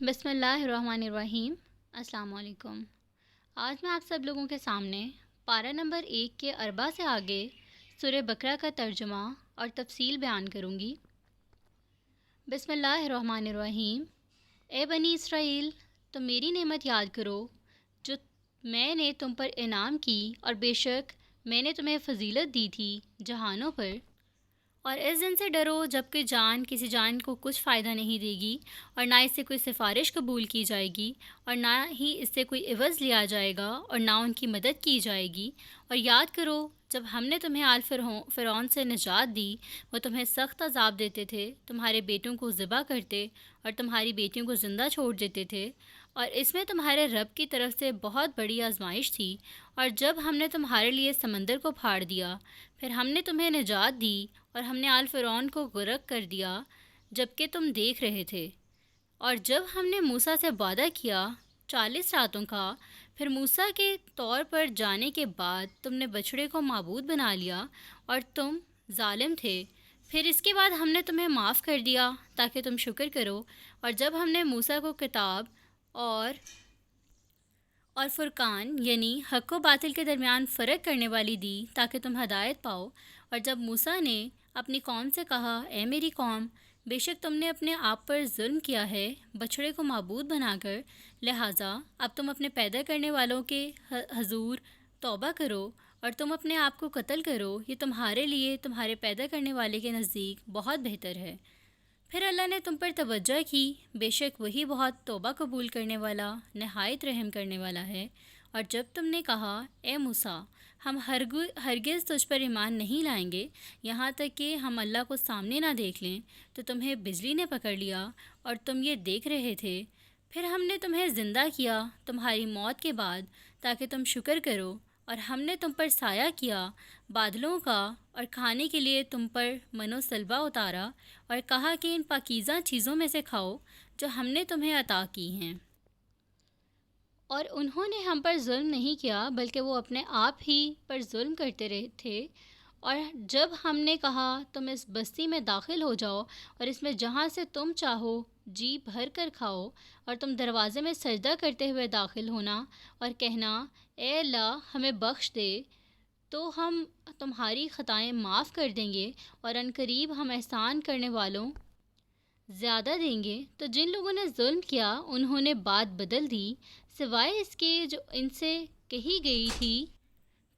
بسم اللہ الرحمن الرحیم۔ السلام علیکم۔ آج میں آپ سب لوگوں کے سامنے پارہ نمبر 1 کے اربع سے آگے سورہ بقرہ کا ترجمہ اور تفصیل بیان کروں گی۔ بسم اللہ الرحمن الرحیم۔ اے بنی اسرائیل، تم میری نعمت یاد کرو جو میں نے تم پر انعام کی، اور بے شک میں نے تمہیں فضیلت دی تھی جہانوں پر۔ اور اس دن سے ڈرو جب کہ جان کسی جان کو کچھ فائدہ نہیں دے گی، اور نہ اس سے کوئی سفارش قبول کی جائے گی، اور نہ ہی اس سے کوئی عوض لیا جائے گا، اور نہ ان کی مدد کی جائے گی۔ اور یاد کرو جب ہم نے تمہیں آل فرعون سے نجات دی، وہ تمہیں سخت عذاب دیتے تھے، تمہارے بیٹوں کو ذبح کرتے اور تمہاری بیٹیوں کو زندہ چھوڑ دیتے تھے، اور اس میں تمہارے رب کی طرف سے بہت بڑی آزمائش تھی۔ اور جب ہم نے تمہارے لیے سمندر کو پھاڑ دیا، پھر ہم نے تمہیں نجات دی، اور ہم نے آل فرعون کو غرق کر دیا جب کہ تم دیکھ رہے تھے۔ اور جب ہم نے موسیٰ سے وعدہ کیا 40 راتوں کا، پھر موسیٰ کے طور پر جانے کے بعد تم نے بچھڑے کو معبود بنا لیا اور تم ظالم تھے۔ پھر اس کے بعد ہم نے تمہیں معاف کر دیا تاکہ تم شکر کرو۔ اور جب ہم نے موسیٰ کو کتاب اور فرقان یعنی حق و باطل کے درمیان فرق کرنے والی دی تاکہ تم ہدایت پاؤ، اور جب موسیٰ نے اپنی قوم سے کہا اے میری قوم، بے شک تم نے اپنے آپ پر ظلم کیا ہے بچھڑے کو معبود بنا کر، لہٰذا اب تم اپنے پیدا کرنے والوں کے حضور توبہ کرو اور تم اپنے آپ کو قتل کرو، یہ تمہارے لیے تمہارے پیدا کرنے والے کے نزدیک بہت بہتر ہے۔ پھر اللہ نے تم پر توجہ کی، بے شک وہی بہت توبہ قبول کرنے والا نہایت رحم کرنے والا ہے۔ اور جب تم نے کہا اے موسیٰ، ہم ہرگز تجھ پر ایمان نہیں لائیں گے یہاں تک کہ ہم اللہ کو سامنے نہ دیکھ لیں، تو تمہیں بجلی نے پکڑ لیا اور تم یہ دیکھ رہے تھے۔ پھر ہم نے تمہیں زندہ کیا تمہاری موت کے بعد تاکہ تم شکر کرو، اور ہم نے تم پر سایہ کیا بادلوں کا، اور کھانے کے لیے تم پر من و سلوہ اتارا، اور کہا کہ ان پاکیزہ چیزوں میں سے کھاؤ جو ہم نے تمہیں عطا کی ہیں۔ اور انہوں نے ہم پر ظلم نہیں کیا بلکہ وہ اپنے آپ ہی پر ظلم کرتے رہے تھے۔ اور جب ہم نے کہا تم اس بستی میں داخل ہو جاؤ اور اس میں جہاں سے تم چاہو جی بھر کر کھاؤ، اور تم دروازے میں سجدہ کرتے ہوئے داخل ہونا اور کہنا اے اللہ ہمیں بخش دے، تو ہم تمہاری خطائیں معاف کر دیں گے، اور عنقریب ہم احسان کرنے والوں زیادہ دیں گے۔ تو جن لوگوں نے ظلم کیا انہوں نے بات بدل دی سوائے اس کے جو ان سے کہی گئی تھی۔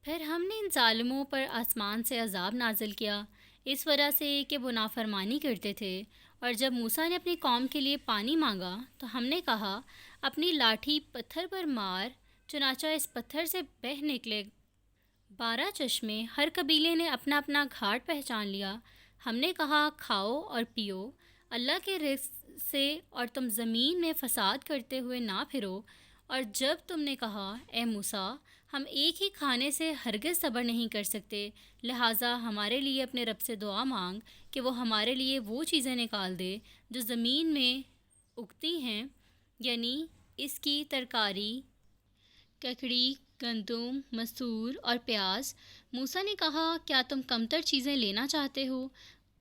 پھر ہم نے ان ظالموں پر آسمان سے عذاب نازل کیا اس وجہ سے کہ وہ نافرمانی کرتے تھے۔ اور جب موسیٰ نے اپنی قوم کے لیے پانی مانگا تو ہم نے کہا اپنی لاٹھی پتھر پر مار، چنانچہ اس پتھر سے بہہ نکلے 12 چشمے، ہر قبیلے نے اپنا اپنا گھاٹ پہچان لیا۔ ہم نے کہا کھاؤ اور پیو اللہ کے رزق سے، اور تم زمین میں فساد کرتے ہوئے نہ پھرو۔ اور جب تم نے کہا اے موسیٰ، ہم ایک ہی کھانے سے ہرگز صبر نہیں کر سکتے، لہٰذا ہمارے لیے اپنے رب سے دعا مانگ کہ وہ ہمارے لیے وہ چیزیں نکال دے جو زمین میں اگتی ہیں، یعنی اس کی ترکاری، ککڑی، گندم، مسور اور پیاز۔ موسیٰ نے کہا کیا تم کمتر چیزیں لینا چاہتے ہو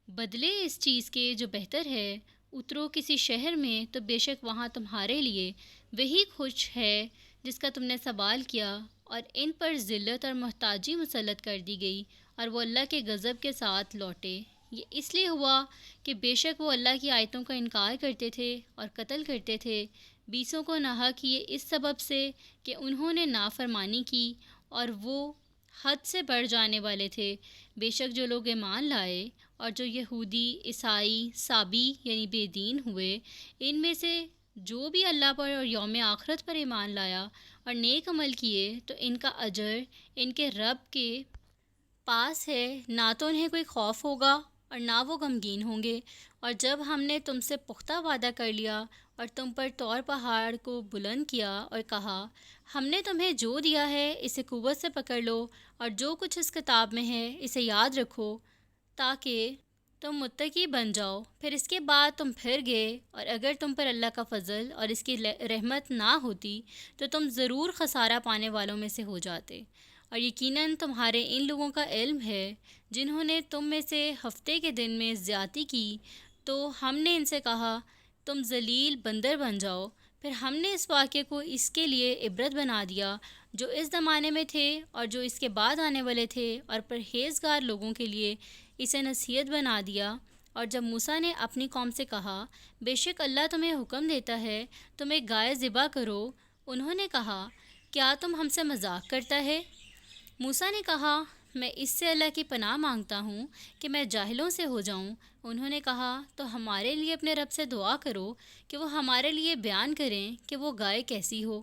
بدلے اس چیز کے جو بہتر ہے؟ اترو کسی شہر میں تو بے شک وہاں تمہارے لیے وہی کچھ ہے جس کا تم نے سوال کیا، اور ان پر ذلت اور محتاجی مسلط کر دی گئی، اور وہ اللہ کے غضب کے ساتھ لوٹے۔ یہ اس لیے ہوا کہ بے شک وہ اللہ کی آیتوں کا انکار کرتے تھے اور قتل کرتے تھے بیسوں کو ناحق، یہ اس سبب سے کہ انہوں نے نافرمانی کی اور وہ حد سے بڑھ جانے والے تھے۔ بے شک جو لوگ ایمان لائے اور جو یہودی، عیسائی، صابی یعنی بے دین ہوئے، ان میں سے جو بھی اللہ پر اور یوم آخرت پر ایمان لایا اور نیک عمل کیے، تو ان کا اجر ان کے رب کے پاس ہے، نہ تو انہیں کوئی خوف ہوگا اور نہ وہ غمگین ہوں گے۔ اور جب ہم نے تم سے پختہ وعدہ کر لیا اور تم پر طور پہاڑ کو بلند کیا اور کہا ہم نے تمہیں جو دیا ہے اسے قوت سے پکڑ لو، اور جو کچھ اس کتاب میں ہے اسے یاد رکھو تاکہ تم متقی بن جاؤ، پھر اس کے بعد تم پھر گئے، اور اگر تم پر اللہ کا فضل اور اس کی رحمت نہ ہوتی تو تم ضرور خسارہ پانے والوں میں سے ہو جاتے۔ اور یقیناً تمہارے ان لوگوں کا علم ہے جنہوں نے تم میں سے ہفتے کے دن میں زیادتی کی، تو ہم نے ان سے کہا تم ذلیل بندر بن جاؤ۔ پھر ہم نے اس واقعے کو اس کے لیے عبرت بنا دیا جو اس زمانے میں تھے اور جو اس کے بعد آنے والے تھے، اور پرہیزگار لوگوں کے لیے اسے نصیحت بنا دیا۔ اور جب موسیٰ نے اپنی قوم سے کہا، بے شک اللہ تمہیں حکم دیتا ہے تم ایک گائے ذبح کرو، انہوں نے کہا، کیا تم ہم سے مذاق کرتا ہے؟ موسیٰ نے کہا، میں اس سے اللہ کی پناہ مانگتا ہوں کہ میں جاہلوں سے ہو جاؤں۔ انہوں نے کہا، تو ہمارے لیے اپنے رب سے دعا کرو کہ وہ ہمارے لیے بیان کریں کہ وہ گائے کیسی ہو۔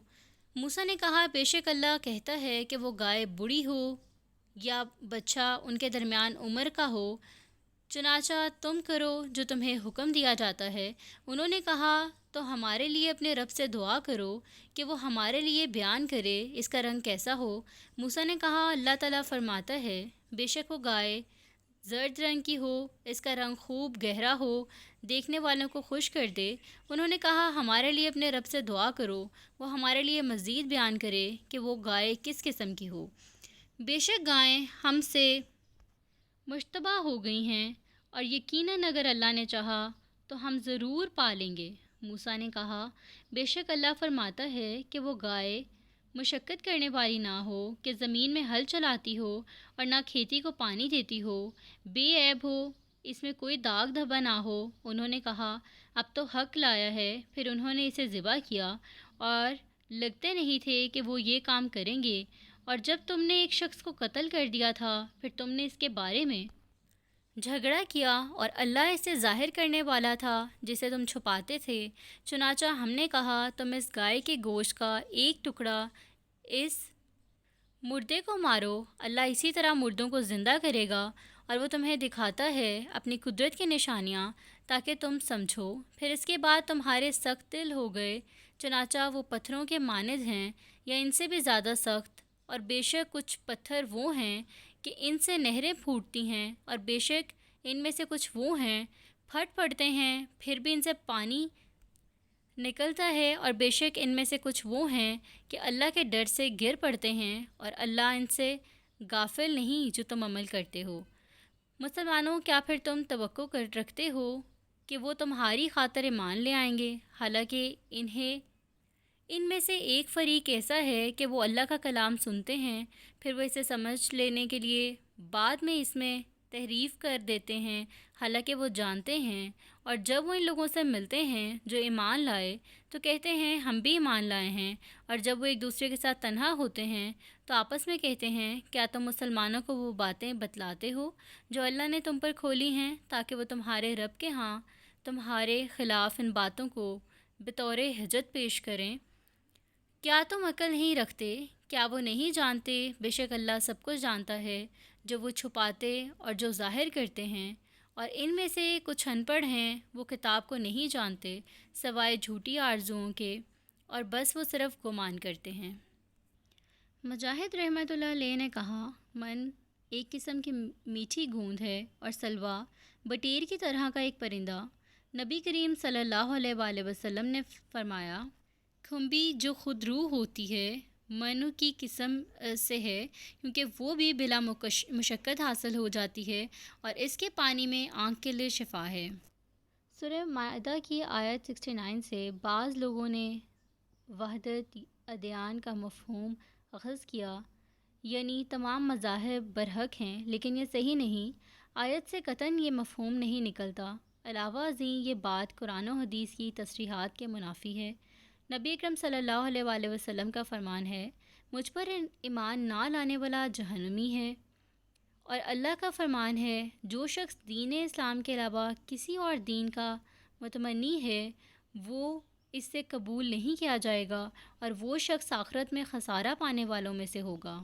موسیٰ نے کہا، بے شک اللہ کہتا ہے کہ وہ گائے بوڑھی ہو یا بچہ ان کے درمیان عمر کا ہو، چنانچہ تم کرو جو تمہیں حکم دیا جاتا ہے۔ انہوں نے کہا، تو ہمارے لیے اپنے رب سے دعا کرو کہ وہ ہمارے لیے بیان کرے اس کا رنگ کیسا ہو۔ موسیٰ نے کہا، اللہ تعالیٰ فرماتا ہے، بے شک وہ گائے زرد رنگ کی ہو، اس کا رنگ خوب گہرا ہو، دیکھنے والوں کو خوش کر دے۔ انہوں نے کہا، ہمارے لیے اپنے رب سے دعا کرو وہ ہمارے لیے مزید بیان کرے کہ وہ گائے کس قسم کی ہو۔ بے شک گائیں ہم سے مشتبہ ہو گئی ہیں، اور یقیناً اگر اللہ نے چاہا تو ہم ضرور پالیں گے۔ موسیٰ نے کہا، بے شک اللہ فرماتا ہے کہ وہ گائے مشقت کرنے والی نہ ہو، کہ زمین میں ہل چلاتی ہو اور نہ کھیتی کو پانی دیتی ہو، بے عیب ہو، اس میں کوئی داغ دھبا نہ ہو۔ انہوں نے کہا، اب تو حق لایا ہے۔ پھر انہوں نے اسے ذبح کیا، اور لگتے نہیں تھے کہ وہ یہ کام کریں گے۔ اور جب تم نے ایک شخص کو قتل کر دیا تھا، پھر تم نے اس کے بارے میں جھگڑا کیا، اور اللہ اسے ظاہر کرنے والا تھا جسے تم چھپاتے تھے۔ چنانچہ ہم نے کہا، تم اس گائے کے گوشت کا ایک ٹکڑا اس مردے کو مارو، اللہ اسی طرح مردوں کو زندہ کرے گا، اور وہ تمہیں دکھاتا ہے اپنی قدرت کی نشانیاں تاکہ تم سمجھو۔ پھر اس کے بعد تمہارے سخت دل ہو گئے، چنانچہ وہ پتھروں کے مانند ہیں یا ان سے بھی زیادہ سخت، اور بے شک کچھ پتھر وہ ہیں کہ ان سے نہریں پھوٹتی ہیں، اور بے شک ان میں سے کچھ وہ ہیں پھٹ پڑتے ہیں پھر بھی ان سے پانی نکلتا ہے، اور بے شک ان میں سے کچھ وہ ہیں کہ اللہ کے ڈر سے گر پڑتے ہیں، اور اللہ ان سے غافل نہیں جو تم عمل کرتے ہو۔ مسلمانوں، کیا پھر تم توقع رکھتے ہو کہ وہ تمہاری خاطر ایمان لے آئیں گے، حالانکہ ان میں سے ایک فریق ایسا ہے کہ وہ اللہ کا کلام سنتے ہیں، پھر وہ اسے سمجھ لینے کے لیے بعد میں اس میں تحریف کر دیتے ہیں، حالانکہ وہ جانتے ہیں۔ اور جب وہ ان لوگوں سے ملتے ہیں جو ایمان لائے تو کہتے ہیں ہم بھی ایمان لائے ہیں، اور جب وہ ایک دوسرے کے ساتھ تنہا ہوتے ہیں تو آپس میں کہتے ہیں، کیا تم مسلمانوں کو وہ باتیں بتلاتے ہو جو اللہ نے تم پر کھولی ہیں، تاکہ وہ تمہارے رب کے ہاں تمہارے خلاف ان باتوں کو بطور حجت پیش کریں؟ کیا تم عقل نہیں رکھتے؟ کیا وہ نہیں جانتے؟ بے شک اللہ سب کچھ جانتا ہے، جو وہ چھپاتے اور جو ظاہر کرتے ہیں۔ اور ان میں سے کچھ ان پڑھ ہیں، وہ کتاب کو نہیں جانتے سوائے جھوٹی آرزوؤں کے، اور بس وہ صرف گمان کرتے ہیں۔ مجاہد رحمۃ اللہ علیہ نے کہا، من ایک قسم کی میٹھی گوند ہے، اور سلوا بٹیر کی طرح کا ایک پرندہ۔ نبی کریم صلی اللہ علیہ وآلہ وسلم نے فرمایا، کھمبی جو خود روح ہوتی ہے منو کی قسم سے ہے، کیونکہ وہ بھی بلا مشقت حاصل ہو جاتی ہے، اور اس کے پانی میں آنکھ کے لیے شفا ہے۔ سورہ مائدہ کی آیت 69 سے بعض لوگوں نے وحدت ادیان کا مفہوم اخذ کیا، یعنی تمام مذاہب برحق ہیں، لیکن یہ صحیح نہیں۔ آیت سے قطعاً یہ مفہوم نہیں نکلتا۔ علاوہ ازیں یہ بات قرآن و حدیث کی تصریحات کے منافی ہے۔ نبی اکرم صلی اللہ علیہ وآلہ وسلم کا فرمان ہے، مجھ پر ایمان نہ لانے والا جہنمی ہے، اور اللہ کا فرمان ہے، جو شخص دین اسلام کے علاوہ کسی اور دین کا متمنی ہے وہ اس سے قبول نہیں کیا جائے گا، اور وہ شخص آخرت میں خسارہ پانے والوں میں سے ہوگا۔